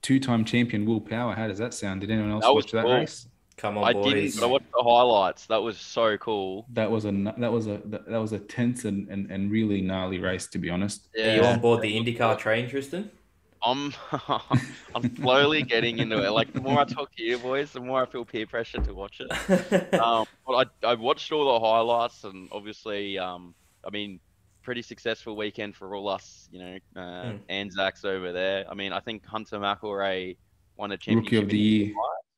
two-time champion Will Power. How does that sound? Did anyone else That was watch that cool. race? Come on, I didn't, boys. but I watched the highlights. That was so cool. That was a tense and really gnarly race, to be honest. Are you on Yeah. board the IndyCar train, Tristan? I'm I'm slowly getting into it. Like the more I talk to you boys, the more I feel peer pressure to watch it. But I watched all the highlights, and obviously, I mean, pretty successful weekend for all us, Anzacs over there. I mean, I think Hunter McElroy won a championship. Rookie of the year.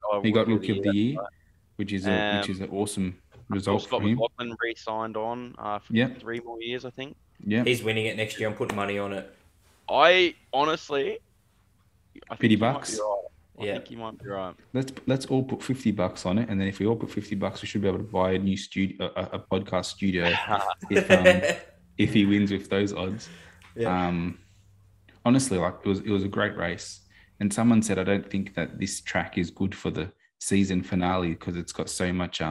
Oh, He got Rookie of the Year, right. which is an awesome result Scott for him. McLaughlin re-signed on for Yep. 3 more years, I think. Yeah. He's winning it next year. I'm putting money on it. I honestly, I think you might $50. be right. I Yeah. think you might be right. Let's all put $50 on it, and then if we all put $50, we should be able to buy a new studio, a podcast studio, if he wins with those odds. Yeah. Honestly, like it was a great race, and someone said I don't think that this track is good for the season finale because it's got so much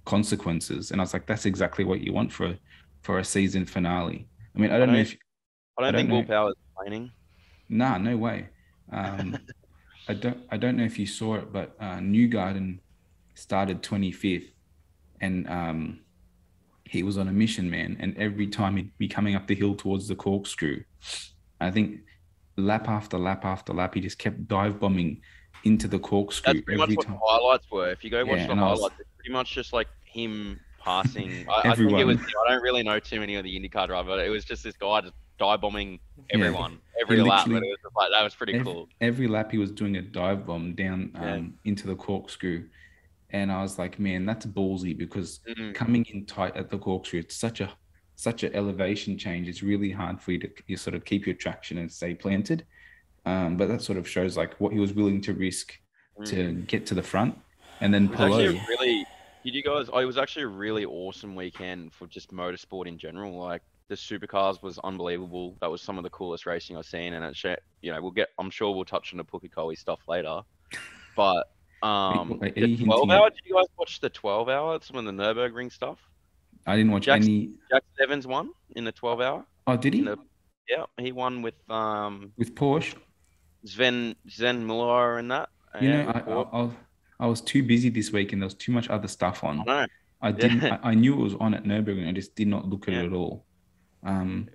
consequences, and I was like, that's exactly what you want for a season finale. I mean, I don't know if I don't think Will Power is complaining. Nah, no way. I don't know if you saw it, but Newgarden started 25th, and he was on a mission, man. And every time he'd be coming up the hill towards the corkscrew, I think lap after lap after lap, he just kept dive bombing into the corkscrew. That's pretty much what the highlights were. If you go watch the highlights, it's pretty much just like him passing. I think it was. I don't really know too many of the IndyCar drivers, but it was just this guy just dive bombing everyone every lap. But it was just like that was pretty cool. Every lap he was doing a dive bomb down into the corkscrew, and I was like, man, that's ballsy because coming in tight at the corkscrew, it's such a elevation change. It's really hard for you to sort of keep your traction and stay planted. But that sort of shows like what he was willing to risk to get to the front, and then pull over. It was actually a really awesome weekend for just motorsport in general. Like the supercars was unbelievable. That was some of the coolest racing I've seen, and I'm sure we'll touch on the Pukekohe stuff later. But the 12 hour. Did you guys watch the 12 hour? Some of the Nürburgring stuff. I didn't watch any. Jack Evans won in the 12 hour. Oh, did he? Yeah, he won with Porsche. Sven Muller and that. I was too busy this week and there was too much other stuff on. I know. I didn't. I knew it was on at Nürburgring. I just did not look at it at all. I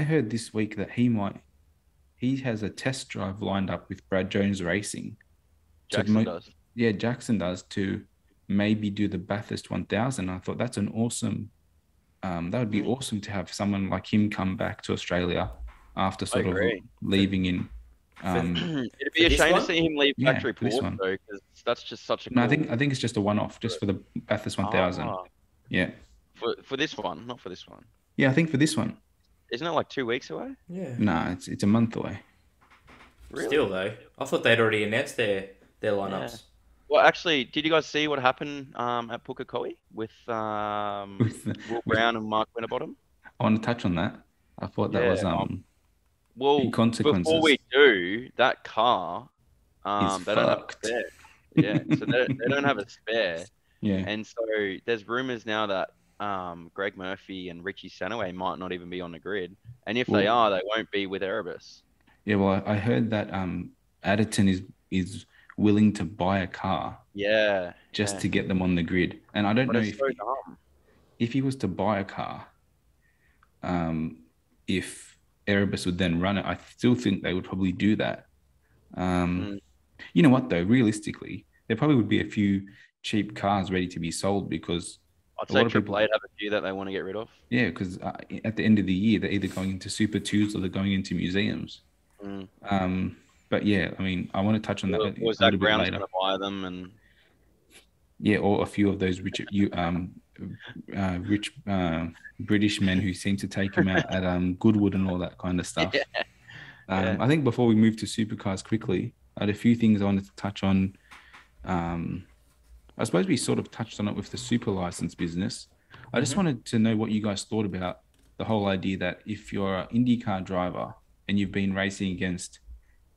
heard this week that he has a test drive lined up with Brad Jones Racing. Jackson does. Yeah, Jackson does to maybe do the Bathurst 1000. I thought that's an awesome. That would be awesome to have someone like him come back to Australia after sort of leaving in. It'd be a shame to see him leave factory Porsche though, because that's just such a. No, I think it's just a one-off, just for the Bathurst 1000. Yeah. For this one, not for this one. Yeah, I think for this one. Isn't it like 2 weeks away? Yeah. No, it's a month away. Really? Still though, I thought they'd already announced their lineups. Yeah. Well, actually, did you guys see what happened at Pukekohe with Will Brown and Mark Winterbottom? I want to touch on that. I thought that was big consequences. Before we do, that car, they don't have a spare. Yeah, so they don't have a spare. Yeah. And so there's rumors now that Greg Murphy and Richie Sanaway might not even be on the grid, and if they are, they won't be with Erebus. Yeah, well, I heard that Adderton is willing to buy a car. Yeah. Just to get them on the grid, and I don't know if he was to buy a car, if Erebus would then run it. I still think they would probably do that. You know what though? Realistically, there probably would be a few cheap cars ready to be sold because I'd say Triple Eight have a few that they want to get rid of. Yeah, because at the end of the year, they're either going into Super 2s or they're going into museums. But yeah, I mean, I want to touch on that. Was Zach Brown's going to buy them and? Yeah, or a few of those rich British men who seem to take him out at Goodwood and all that kind of stuff. I think before we move to supercars quickly, I had a few things I wanted to touch on. I suppose we sort of touched on it with the super license business. I just wanted to know what you guys thought about the whole idea that if you're an IndyCar driver and you've been racing against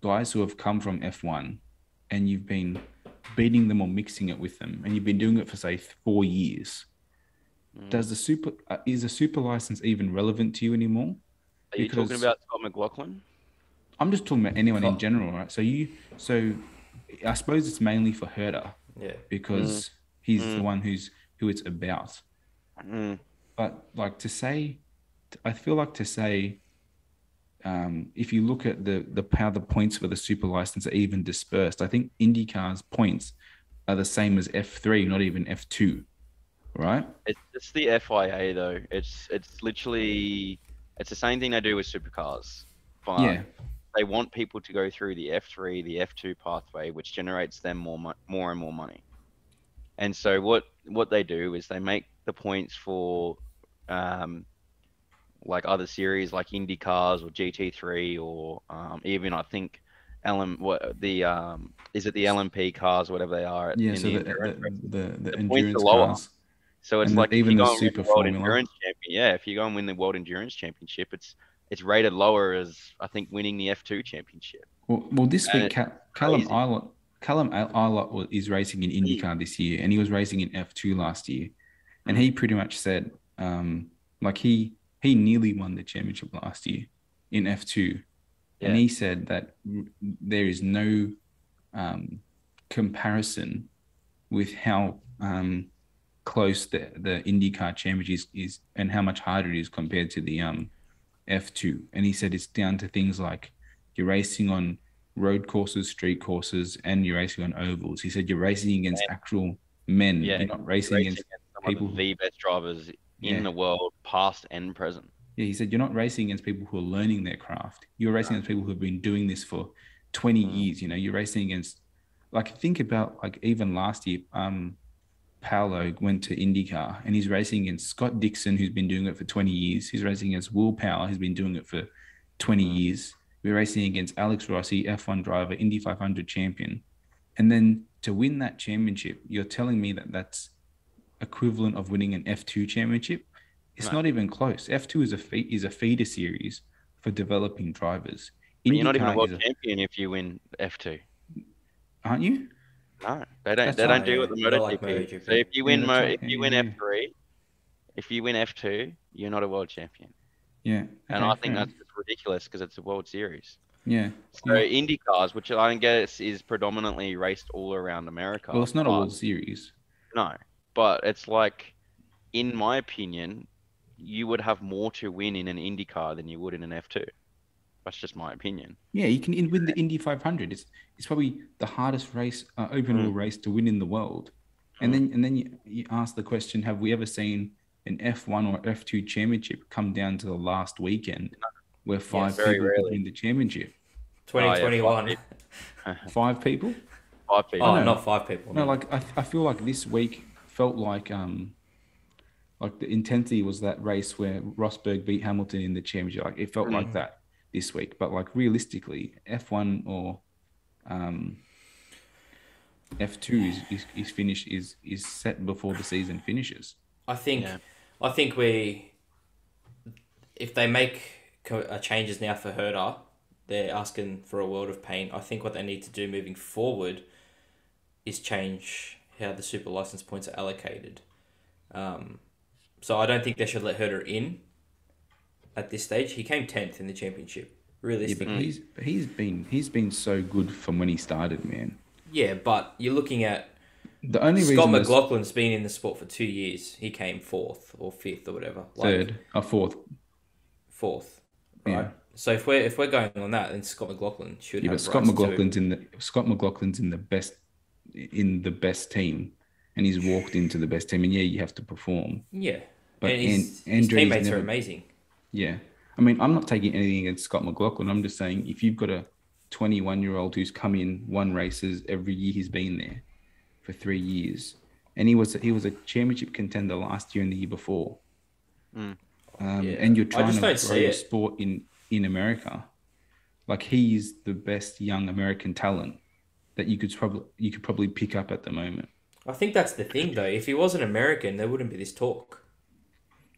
guys who have come from F1 and you've been beating them or mixing it with them and you've been doing it for say 4 years, is the super license even relevant to you anymore? Are you talking about Scott McLaughlin? I'm just talking about anyone in general, right? So I suppose it's mainly for Herder, because he's the one who it's about. But like I feel like to say, if you look at how the points for the super license are even dispersed, I think IndyCar's points are the same as F3, not even F2, right? It's the FIA though. It's literally it's the same thing they do with supercars, but they want people to go through the F3, the F2 pathway, which generates them more and more money. And so what they do is they make the points for like other series like Indy cars or GT3 or even I think is it the LMP cars or whatever they are? Yeah, so the endurance cars. So it's like even the super Formula. If you go and win the World Endurance Championship, it's rated lower as I think winning the F2 Championship. Well, this week Callum Ilott is racing in IndyCar this year, and he was racing in F2 last year, and he pretty much said, like he nearly won the championship last year in F2, and he said that there is no comparison with how close the IndyCar championship is and how much harder it is compared to the F2. And he said it's down to things like you're racing on road courses, street courses, and you're racing on ovals. He said you're racing against actual men. You're not racing against people some of the best drivers in the world, past and present. Yeah, he said you're not racing against people who are learning their craft. You're racing against people who have been doing this for 20 years. You know, you're racing against, like, think about, like, even last year, Paolo went to IndyCar and he's racing against Scott Dixon, who's been doing it for 20 years. He's racing against Will Power, who's been doing it for 20 years. We're racing against Alex Rossi, F1 driver, Indy 500 champion. And then to win that championship, you're telling me that that's equivalent of winning an F2 championship? It's not even close. F2 is a feeder series for developing drivers. You're not even a world champion if you win F2. Aren't you? No, they don't. They don't do it with MotoGP. So if you win F3, if you win F2, you're not a world champion. Yeah, and I think that's just ridiculous because it's a World Series. Yeah. So Indy cars, which I don't get, is predominantly raced all around America. Well, it's not a World Series. No, but it's like, in my opinion, you would have more to win in an Indy car than you would in an F2. That's just my opinion. Yeah, you can win the Indy 500. It's probably the hardest race, open wheel race to win in the world. And then you ask the question: have we ever seen an F1 or F2 championship come down to the last weekend where five people win the championship? 2021. 5 people? 5 people. Oh, not 5 people. No, like I feel like this week felt like the intensity was that race where Rosberg beat Hamilton in the championship. Like it felt like that this week. But like realistically, F1 or F2 is finished is set before the season finishes. I think if they make changes now for Herder, they're asking for a world of pain. I think what they need to do moving forward is change how the super license points are allocated. So I don't think they should let Herder in at this stage. He came 10th in the championship. Realistically, yeah, but he's been so good from when he started, man. Yeah, but you're looking at the only Scott McLaughlin's been in the sport for 2 years. He came 4th or 5th or whatever. Fourth. Fourth, right? Yeah. So if we're going on that, then Scott McLaughlin should. Yeah, but Scott McLaughlin's in the best team, and he's walked into the best team. And yeah, you have to perform. Yeah, but and his teammates are amazing. Yeah, I mean, I'm not taking anything against Scott McLaughlin. I'm just saying if you've got a 21-year-old who's come in, won races every year he's been there for 3 years, and he was a championship contender last year and the year before. And you're trying to grow your sport in America. Like he's the best young American talent that you could probably pick up at the moment. I think that's the thing though. If he wasn't American, there wouldn't be this talk.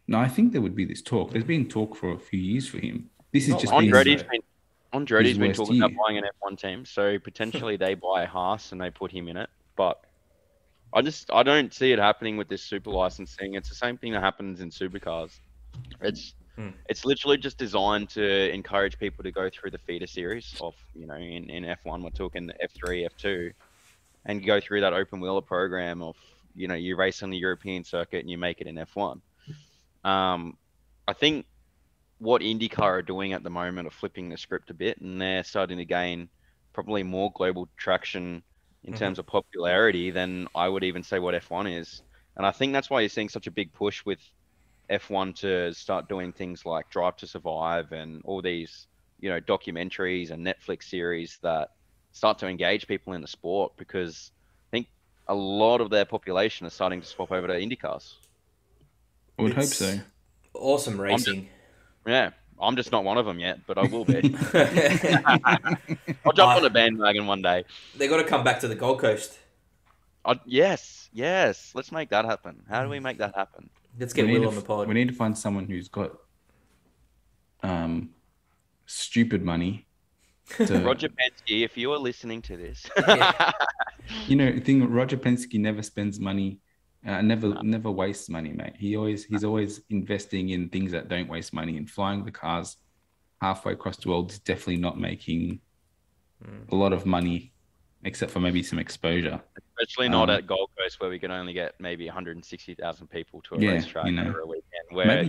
No, I think there would be this talk. There's been talk for a few years for him. This is just Andretti's been talking about buying an F1 team, so potentially they buy Haas and they put him in it. But I don't see it happening with this super licensing. It's the same thing that happens in supercars. It's literally just designed to encourage people to go through the feeder series of, in F1, we're talking F3, F2, and go through that open wheeler program of, you race on the European circuit and you make it in F1. I think what IndyCar are doing at the moment are flipping the script a bit, and they're starting to gain probably more global traction in terms of popularity than I would even say what F1 is. And I think that's why you're seeing such a big push with F1 to start doing things like Drive to Survive and all these, documentaries and Netflix series that start to engage people in the sport, because I think a lot of their population is starting to swap over to IndyCars. I would hope so. Awesome racing. I'm just not one of them yet, but I will be. I'll jump on a bandwagon one day. They got to come back to the Gold Coast. Yes. Let's make that happen. How do we make that happen? Let's get Will on the pod. We need to find someone who's got stupid money. Roger Penske, if you are listening to this. The thing, Roger Penske never spends money. Never wastes money, mate. He's always investing in things that don't waste money, and flying the cars halfway across the world is definitely not making a lot of money, except for maybe some exposure. Especially not at Gold Coast, where we can only get maybe 160,000 people to a racetrack over a weekend. Where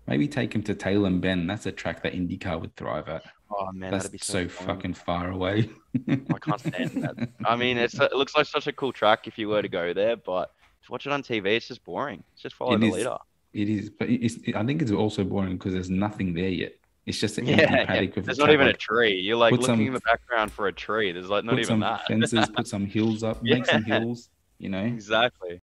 maybe take him to Tailem Bend. That's a track that IndyCar would thrive at. Oh man, that's that'd be so fucking far away. I can't stand that. I mean, it looks like such a cool track if you were to go there, but to watch it on TV, it's just boring. It's just follow the leader. It is, but I think it's also boring because there's nothing there yet. It's just an empty paddock. There's not even a tree. You're like looking in the background for a tree. There's like not even that. Put some fences, put some hills up, make some hills. Exactly.